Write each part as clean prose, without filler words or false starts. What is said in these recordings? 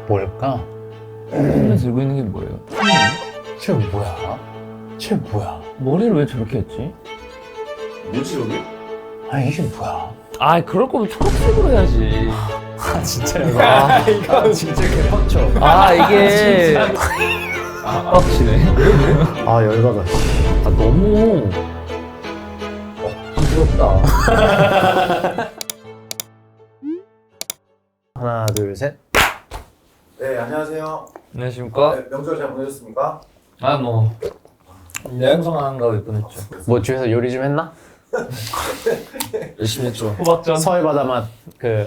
뭘까? 손에 들고 있는 게 뭐예요? 쟤 뭐야? 쟤 뭐야? 머리를 왜 저렇게 했지? 뭐지 여기? 아니 이게 뭐야? 아 그럴 거면 초록색으로 해야지. 아 진짜 이거 진짜 개빡쳐. 아 이게 빡치네. 아 열받아. 아 너무 부럽다. 하나 둘 셋. 네 안녕하세요. 안녕하십니까? 네, 명절 잘 보내셨습니까? 아 뭐 영상 안 가고 있긴 했죠. 뭐 집에서 요리 좀 했나? 열심히 했죠. 호박전. 서해 바다 맛 그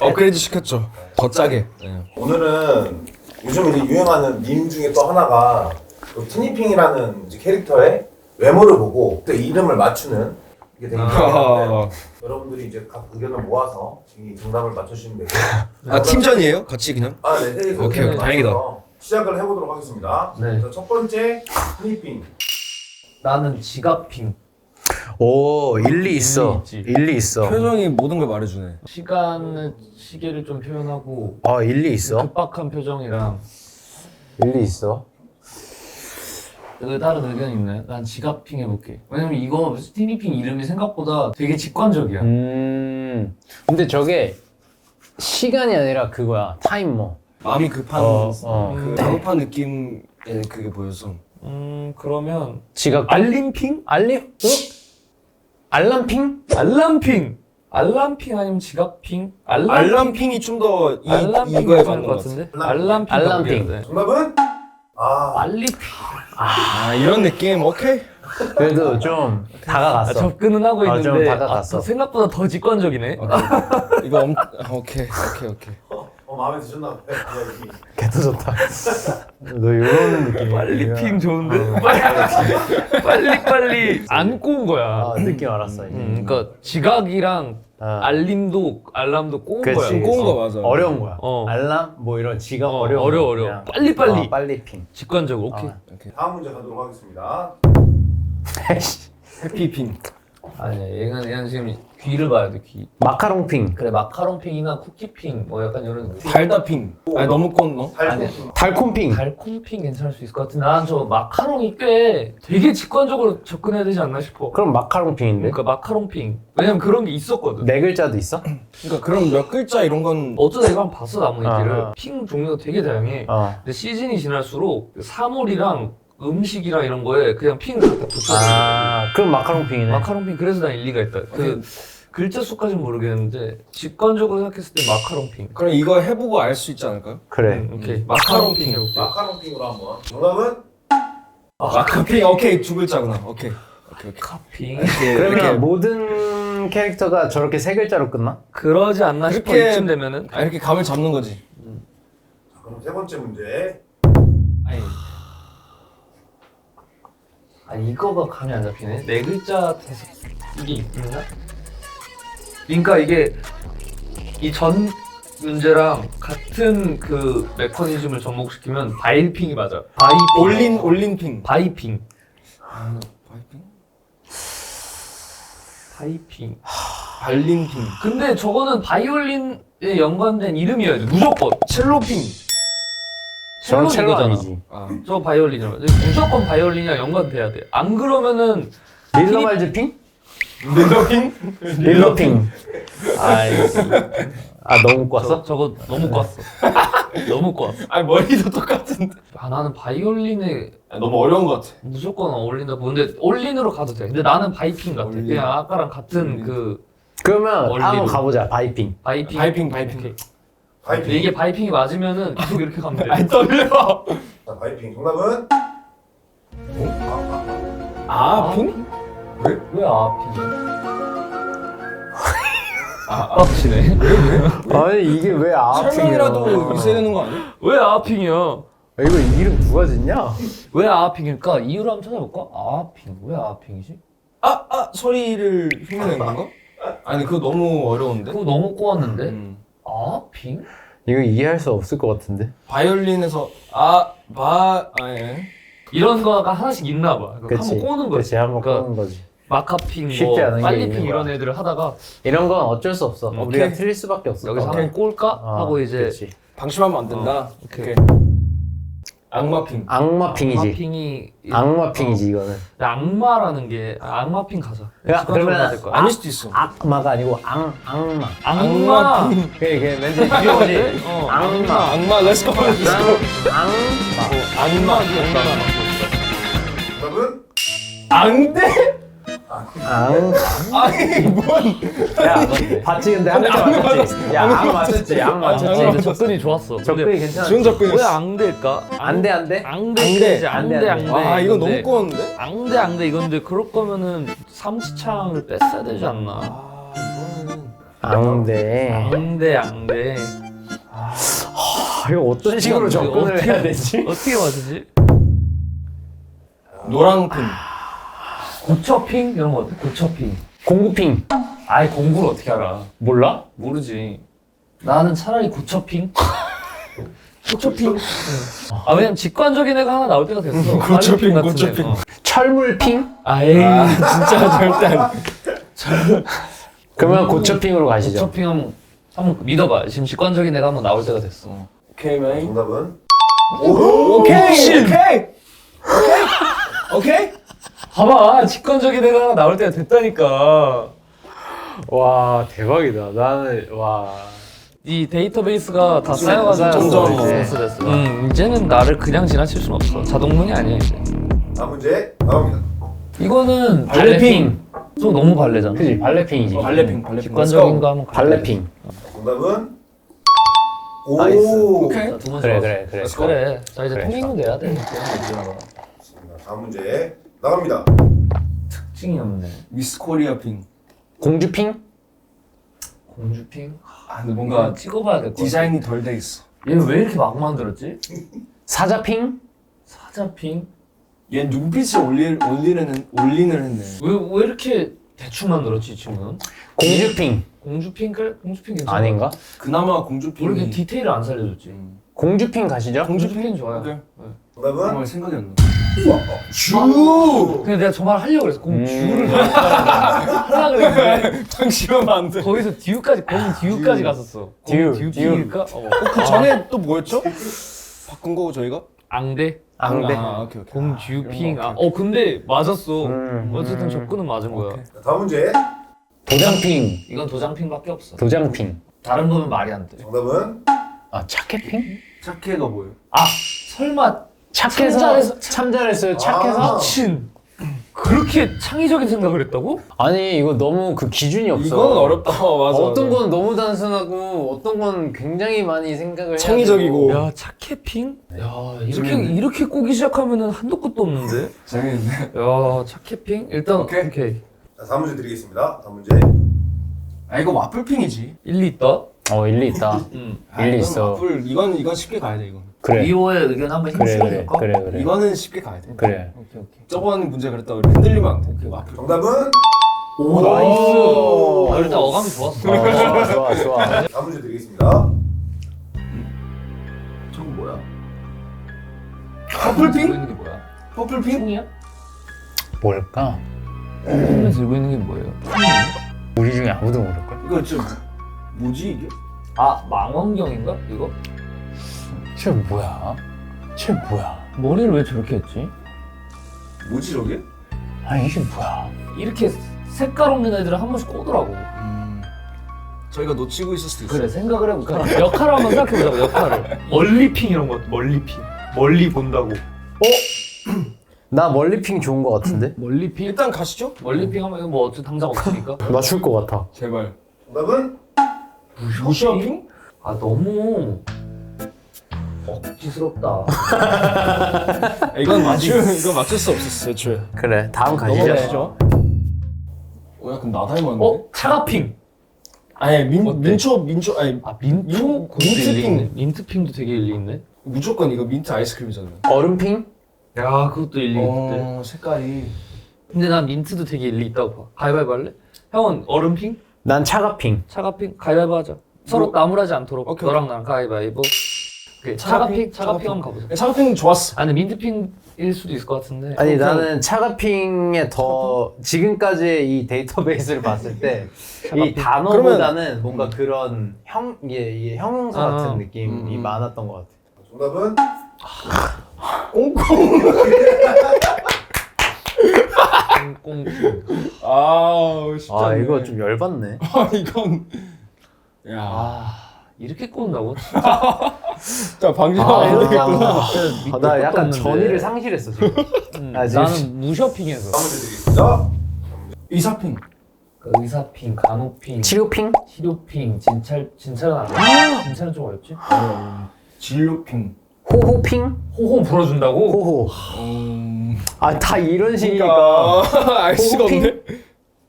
업그레이드 시켰죠. 더 짜게. 네. 오늘은 요즘 이제 유행하는 밈 중에 또 하나가 그 티니핑이라는 이제 캐릭터의 외모를 보고 그 이름을 맞추는 이게 되게 유행하는데 여러분들이 이제 각 의견을 모아서 이 정답을 맞춰주시면 되고요. 아 팀전이에요? 같이 그냥? 아, 네, 네. 오케이, 오케이. 다행이다. 시작을 해보도록 하겠습니다. 네. 자, 첫 번째 티니핑. 나는 지갑핑. 오 일리 있어. 있지. 일리 있어. 표정이 모든 걸 말해주네. 시계를 좀 표현하고 일리 있어. 급박한 표정이랑 일리 있어. 다른 의견 있나요? 난 지갑핑 해볼게. 왜냐면 이거 티니핑 이름이 생각보다 되게 직관적이야. 근데 저게 시간이 아니라 그거야. 타임머. 마음이 급한 그 다급한 느낌의 그게 보여서. 그러면 지각. 알림핑? 알림? 알람핑? 알람핑! 알람핑 아니면 지갑핑? 알람핑이 좀 더 알람핑 이거에 괜찮을 맞는 것 것 같아. 같은데? 알람핑. 알람핑. 정답은? 빨리핑. 아 이런 느낌 오케이. 그래도 좀 다가갔어. 접근은 하고 좀 있는데 다가갔어. 생각보다 더 직관적이네. 이거 오케이. 마음에 드셨나 봐요. 개터졌다. 너 이런 느낌. 빨리핑 좋은데? 빨리 안고 온 거야. 느낌 알았어. 이제. 그러니까 지각이랑 알람도 꼬은 거야. 그치. 꼬은 거 맞아. 어려운 거야. 어. 알람 뭐 이런 지각 어려워. 어려워. 빨리. 빨리핑. 직관적으로 오케이. 다음 문제 가도록 하겠습니다. 해피핑. 아니야 얘는 지금 귀를 봐야 돼 귀. 마카롱핑. 그래 마카롱핑이나 쿠키핑 뭐 약간 이런 달다핑. 아니 너무 꼰너. 달콤핑. 달콤핑. 달콤핑 괜찮을 수 있을 것 같은데 난 저 마카롱이 꽤 되게 직관적으로 접근해야 되지 않나 싶어. 그럼 마카롱핑인데? 그러니까 마카롱핑. 왜냐면 그런 게 있었거든. 네 글자도 있어? 그러니까 그럼 몇 글자 이런 건 어쩌다 이거 한번 봤어 나무위키를. 아. 핑 종류가 되게 다양해. 근데 시즌이 지날수록 그 사물이랑 음식이랑 이런 거에 그냥 핑을 갖다 붙여서 그럼 마카롱핑이네. 마카롱핑. 그래서 난 일리가 있다. 그 글자 수까지는 모르겠는데 직관적으로 생각했을 때 마카롱핑. 그럼 이거 해보고 알 수 있지 않을까요? 그래. 오케이 마카롱핑 해볼게. 마카롱핑으로 한번. 정답은? 마카핑 오케이 두 글자구나. 오케이. 카핑. 그러면 이렇게 모든 캐릭터가 저렇게 세 글자로 끝나? 그러지 않나 싶어 그렇게- 이쯤 되면은. 이렇게 감을 잡는 거지. 자, 그럼 세 번째 문제. 이거가 감이 안 잡히네. 네 글자 대사 이게 있나? 그러니까 이게 이 전 문제랑 같은 그 메커니즘을 접목시키면 바이핑이 맞아. 바이핑. 올린핑. 바이핑. 바이핑? 바이핑. 발린핑. 근데 저거는 바이올린에 연관된 이름이어야 돼. 무조건. 첼로핑. 저는 첼로 이거잖아. 아니지. 저 바이올린이라. 무조건 바이올린이랑 연관돼야 돼. 안 그러면은 릴러말즈핑? 릴러핑? 릴러핑. 너무 꽈어? 저거 너무 꽈어. 너무 꽈. 아니 머리도 똑같은데. 나는 바이올린에 너무 어려운 것 같아. 무조건 어울린다 보는데 올린으로 가도 돼. 근데 나는 바이핑 같아. 올린. 그냥 아까랑 같은 올린. 그 그러면 원리로. 한번 가보자. 바이핑. 바이핑. 바이핑. 오케이. 바이핑. 근데 이게 바이핑이 맞으면은 계속 이렇게 가면 돼. 아니 떨려. 자, 바이핑. 정답은? 핑? 왜 아핑이야? 빡치네. 아니 이게 왜 아핑이야? 설명이라도 있어야 되는 거 아니야? 왜 아핑이야? 이거 이름 누가 짓냐? 왜 아핑일까? 이유를 한번 찾아볼까? 아핑. 왜 아핑이지? 소리를 흉내낸 건가? 아니 그거 너무 어려운데? 그거 너무 꼬았는데? 아핑? 이거 이해할 수 없을 것 같은데. 바이올린에서 예. 이런 거가 하나씩 있나 봐. 그치. 한번 꼬는 거지. 그치, 한번 그러니까 꼬는 거지. 마카핑, 쉽지 뭐 않은 게 빨리핑 있는 이런 거야. 애들을 하다가 이런 건 어쩔 수 없어. 오케이. 우리가 틀릴 수밖에 없어. 여기서 한번 꼴까? 하고 이제 그치. 방심하면 안 된다. 오케이. 악마핑. 악마핑이지. 악마핑이 악마핑이지 이거는. 악마라는 게 악마핑 가자. 야, 그러면 아닐 수도 있어. 악마가 아니고 악마. 악마. 그게 왠지 뭐지? 악마. 악마 렛츠고. 악마. 정답은 앙대? 아니 뭔? 야 봤지 근데 한 글자 맞췄지. 양 맞췄지. 양 맞췄지. 근데 접근이 좋았어. 접근이 괜찮아. 좋은 접근이었어. 왜 앙대일까? 안돼 안돼. 앙대. 와 이거 너무 꼬는데? 앙대 이건데 그럴 거면은 삼지창을 뺐어야 되지 않나? 앙대. 앙대. 이거 어떤 식으로 접근을 해야 되지? 어떻게 맞추지? 노랑핑. 고처핑 이런 거 어때? 고처핑. 공구핑. 아이 공부를 어떻게 알아? 몰라? 모르지. 나는 차라리 고처핑. 고처핑. 아 왜냐면 직관적인 애가 하나 나올 때가 됐어. 고처핑, 같은 고처핑. 애. 철물핑? 아이 진짜 절대 안. 그러면 고처핑으로 가시죠. 고처핑 한번 믿어봐. 지금 직관적인 애가 한번 나올 때가 됐어. 오케이 맨. 정답은 오케이. 봐봐 직관적인 애가 하나 나올 때가 됐다니까. 와 대박이다. 나는 와. 이 데이터베이스가 다 쌓여가지고 점점 됐어. 이제는 나를 그냥 지나칠 순 없어. 자동문이 아니야 이제. 다음 문제 나갑니다. 이거는 발레핑. 저 너무 발레잖아. 그지 발레핑이지. 발레핑. 직관적인 거 하면 발레핑. 정답은 나이스. 오케이. 그래. 그래. 자 이제 그래. 통행도 내야 돼. 다음 문제 나갑니다. 특징이 없네. 미스 코리아핑. 공주핑? 공주핑? 아 근데 뭔가 뭔가 찍어봐야 될 것 같아. 디자인이 덜 돼 있어. 얘 왜 이렇게 막 만들었지? 사자핑? 사자핑? 얘 눈빛을 올리는 했네. 왜 이렇게 대충 만들었지 이 친구는? 공주핑? 공주핑? 그래? 공주핑 괜찮아. 아닌가? 그나마 왜 공주핑이. 이렇게 디테일을 안 살려줬지? 공주핑 가시죠? 공주핑 좋아요. 오케이. 정답은 정말 생각이 안 나. 근데 내가 저 말 하려고 그랬어. 공주를 하려고 그랬는데 방심하면 안 돼. 거기서 듀까지 거긴 듀까지 갔었어. 듀핑일까? 그 전에 또 뭐였죠? 바꾼 거고 저희가? 앙대? 앙대. 아 오케이. 공주핑. 오케이. 근데 맞았어. 음. 어쨌든 접근은 맞은 거야. 오케이. 자, 다음 문제 도장핑. 이건 도장핑밖에 없어. 도장핑. 다른 거는 말이 안 돼. 정답은 아 차케핑? 착해가 뭐예요? 설마 착해서 참잘했어요. 착해서? 미친. 그렇게 창의적인 생각을 했다고? 아니 이거 너무 그 기준이 없어. 이거는 어렵다. 맞아. 어떤 건 너무 단순하고 어떤 건 굉장히 많이 생각을 해야 창의적이고. 되고. 야 차케핑? 야 이렇게 꼬기 시작하면은 한도 끝도 없는데? 재밌네. 야 차케핑? 일단 오케이. 자, 다음 문제 드리겠습니다. 다음 문제 아 이거 와플핑이지. 일리 있다? 일리 있다. 일리 이건 있어. 와플 이건 쉽게 가야 돼 이건. 그래. 미호의 의견 한번 힘실어줄까? 그래. 이거는 쉽게 가야 돼. 그래. 오케이. 저번 문제 그랬다 우리 흔들리면 안 돼. 그 와플. 정답은 오 나이스. 아, 일단 어감이 좋았어. 좋아. 다음 문제 드리겠습니다. 저거 뭐야? 퍼플핑? 들고 있는 게 뭐야? 퍼플핑? 총이야? 뭘까? 손에 들고 있는 게 뭐예요? 우리 중에 아무도 모를걸? 이거 좀 뭐지 이게? 아 망원경인가? 이거? 쟤 뭐야? 머리를 왜 저렇게 했지? 뭐지 저게? 아니 이게 뭐야? 이렇게 색깔 없는 애들은 한 번씩 꼬더라고. 저희가 놓치고 있을 수도 있어. 그래 생각을 해볼까? 역할을 한번 생각해보자고. 역할을. 멀리핑 이런 거. 멀리핑. 멀리 본다고. 나 멀리핑 좋은 거 같은데? 멀리핑? 일단 가시죠. 멀리핑 하면 이거 뭐 어차피 당장 없으니까. 맞출 거 같아. 제발. 정답은 무시어핑? 아 너무 억지스럽다. 이건 맞출 수 없었어 애초에. 그래 다음 가시죠. 넘어가시죠. 약간 나 닮았는데? 차가핑. 아니 어때? 민초 아니 아 민초? 그것도 민트핑. 일리 있네. 민트핑도 되게 일리 있네. 무조건 이거 민트 아이스크림이잖아요. 얼음핑? 야 그것도 일리 있대. 색깔이. 근데 난 민트도 되게 일리 있다고 봐. 가위바위보 할래? 형은 얼음핑? 난 차가핑. 차가핑? 가위바위보 하자. 서로 나무라지 않도록. 오케이, 너랑 나랑 가위바위보. 차가핑 한번 가보자. 차가핑 좋았어. 아 근데 민트핑일 수도 있을 것 같은데. 아니 나는 차가핑에 더 지금까지의 이 데이터베이스를 봤을 때 이 단어보다는 뭔가 그런 이게 형용사 같은 느낌이 많았던 것 같아. 정답은 꽁꽁. 꽁꽁. 아우 진짜. 아 이거 좀 열받네. 아 이건. 야. 아 이렇게 꼰다고? 자 방지하면 안 되겠구나. 나 약간 전의를 상실했어 지금. 아, 지금 나는 무쇼핑에서 다음 문제 드리겠습니다. 의사핑. 그 의사핑, 간호핑, 치료핑? 치료핑, 진찰은 안 돼. 진찰은 좀 어렵지? 진료핑. 호호핑? 호호 불어준다고? 호호. 아 다 이런 식이니까. 그러니까 알 수가 호호핑? 없네.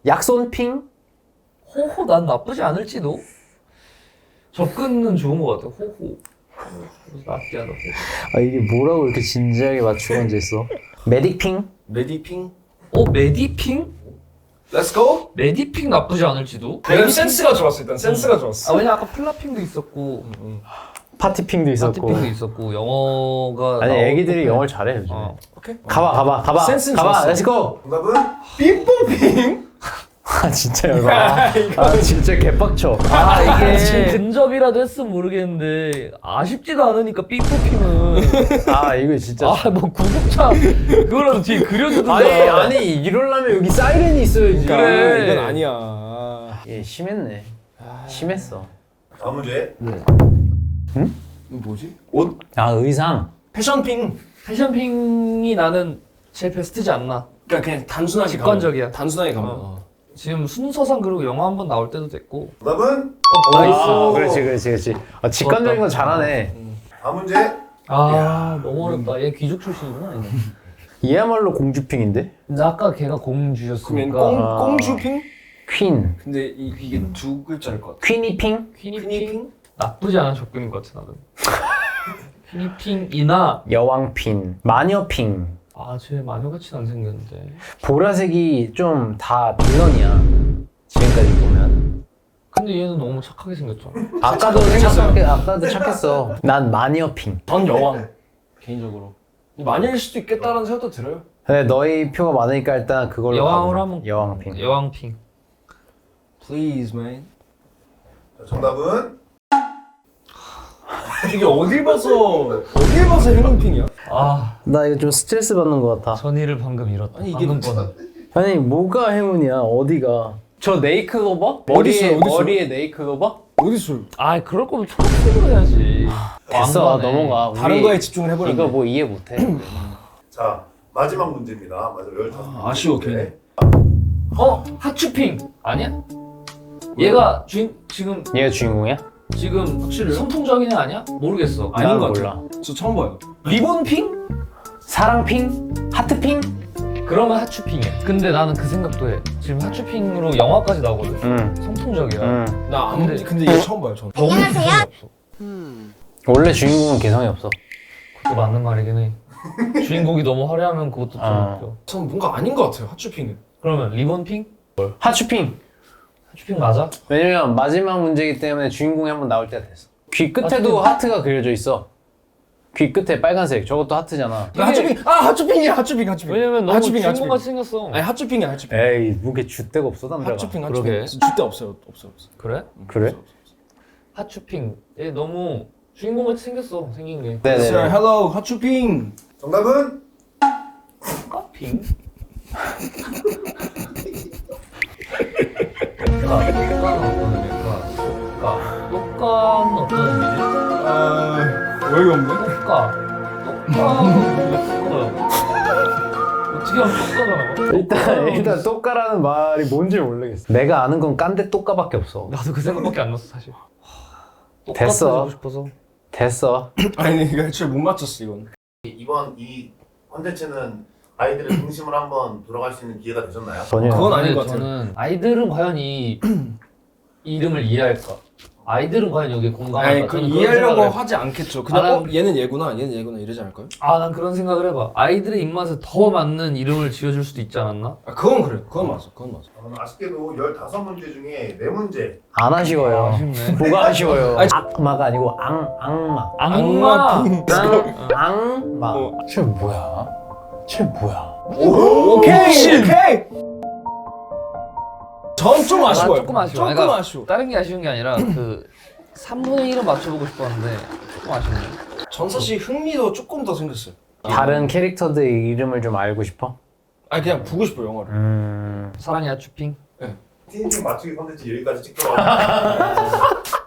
약손핑? 호호 난 나쁘지 않을지도. 접근은 좋은 것 같아. 호호. 낫게 하다. 아 이게 뭐라고 이렇게 진지하게 맞추고 앉아있어? 메딕핑? 메디핑. 메디핑? Let's go. 메디핑 나쁘지 않을지도. 내가 센스가 좋았어 일단. 센스가 좋았어. 아 왜냐 아까 플라핑도 있었고 파티핑도 있었고. 파티핑도 있었고 영어가 아니 나오고 애기들이 영어를 잘해 요즘. 오케이. 가봐. 센스는 가봐. 좋았어. 렛츠고. 정답은 삐뽀핑. 아 진짜 열받아. 아 진짜 개빡쳐. 아 이게 근접이라도 했으면 모르겠는데 아쉽지도 않으니까 삐뽀핑은 아 이거 진짜. 아 뭐 구급차 그거라도 뒤에 그려주든가. 아니 이러려면 여기 사이렌이 있어야지. 그래. 이건 아니야. 얘 심했네. 심했어. 다음 문제. 이거 뭐지? 옷. 아 의상. 패션핑. 패션핑이 나는 제일 베스트지 않나. 그러니까 그냥 단순하게 직관적이야. 가면. 단순하게 가면. 지금 순서상 그리고 영화 한 번 나올 때도 됐고. 정답은 나이스. 아, 그렇지. 아, 직관적인 건 잘하네. 다음 문제. 아 너무 어렵다. 얘 귀족 출신이구나. 얘는. 얘야말로 공주핑인데? 근데 아까 걔가 그러면 공주셨으니까. 꽁주핑? 퀸. 근데 이게 두 글자일 것 같아. 퀸이핑? 퀴니핑? 나쁘지 않은 접근인 것 같아 나는. 퀴니핑이나 여왕핑. 마녀핑. 쟤 마녀같이 안 생겼는데. 보라색이 좀 다 빌런이야. 지금까지 보면. 근데 얘는 너무 착하게 생겼잖아. 아까도 착했어. 난 마녀핑. 전 여왕. 개인적으로. 마녀일 수도 있겠다라는 생각도 들어요. 근데 너희 표가 많으니까 일단 그걸로 여왕으로 가보자. 하면 여왕핑. 여왕핑. Please, man. 자, 정답은 이게 어딜 봐서 행운핑이야? 나 이거 좀 스트레스 받는 것 같아. 전의를 방금 잃었다. 아니, 이게 방금 거는. 아니 뭐가 행운이야? 어디가? 저 네이크 커버? 어딨어요? 머리에 네이크 커버? 어딨어? 그럴 거면 초록색으로 해야지. 됐어 왕관에. 넘어가. 다른 우리 거에 집중을 해버렸네. 이거 뭐 이해 못해. 자 마지막 문제입니다. 마지막 15문제. 아쉬워, 괜히. 하츄핑 아니야? 얘가 지금 얘가 주인공이야? 확실해요? 선풍적인 애 아니야? 모르겠어. 아닌 난 것 몰라. 같아. 저 처음 봐요. 리본핑? 사랑핑? 하트핑? 그러면 하츄핑이야. 근데 나는 그 생각도 해. 지금 하츄핑으로 영화까지 나오거든. 응. 선풍적이야. 응. 나 근데 이게 처음 봐요. 전. 너무 개성이 없어. 원래 주인공은 개성이 없어. 그것도 맞는 말이긴 해. 주인공이 너무 화려하면 그것도 좀 웃겨. 전 뭔가 아닌 것 같아요. 핫쇼핑은. 그러면 리본핑? 하츄핑. 하츄핑 맞아? 왜냐면 마지막 문제이기 때문에 주인공이 한번 나올 때가 됐어. 귀 끝에도 하트가 그려져 있어. 귀 끝에 빨간색. 저것도 하트잖아. 핫쇼핑이야. 왜냐면 너무 하츄핑, 주인공같이 생겼어. 아니 핫쇼핑이야. 에이 뭐게 줏대가 없어 남자가. 핫쇼핑. 그러게. 줄데 없어요. 없어. 그래? 그래? 하츄핑. 얘 너무 주인공같이 생겼어. 생긴 게. 네네. Sir, hello, 핫쇼핑. 정답은 핑? 똑같은 어떤 의미지? 어이가 없네. 어떻게 하면 똑같잖아. 일단 똑까라는 말이 뭔지 모르겠어. 내가 아는 건 깐데 똑까밖에 없어. 나도 그 생각밖에 안 났어 사실. 됐어. 똑같아지고 싶어서. 됐어. 아니 이거 애초에 못 맞췄어 이건. 이번 이 콘텐츠는 아이들의 중심을 한번 돌아갈 수 있는 기회가 되셨나요? 전혀. 그건 아닌 근데 것 같아요. 저는 아이들은 과연 이 이름을 이해할까? 아이들은 과연 여기에 공감할까? 아니 그 저는 그런 이해하려고 생각을 하지 않겠죠. 그냥 아, 얘는 얘구나 얘는 얘구나 이러지 않을까요? 난 그런 생각을 해봐. 아이들의 입맛에 더 맞는 이름을 지어줄 수도 있지 않았나? 아 그건 그래. 그건 맞아. 그건 맞아. 아쉽게도 15문제 중에 4문제 안 아쉬워요. 아쉽네. 뭐가 아쉬워요? 아니, 악마가 아니고 악마. 악마. 악마. 쟤 뭐야? 쟤 뭐야? 오케이. 전 좀 아쉬워요. 조금 아쉬워. 조금 그러니까 아쉬워. 다른 게 아쉬운 게 아니라 그 3분의 1은 맞춰보고 싶었는데 조금 아쉽네. 전 사실 흥미도 조금 더 생겼어요. 다른 캐릭터들의 이름을 좀 알고 싶어? 아니 그냥 보고 싶어요 영화를. 사랑의 아추핑. 티니핑 맞추기 컨텐츠 여기까지 찍도록 하겠습니다.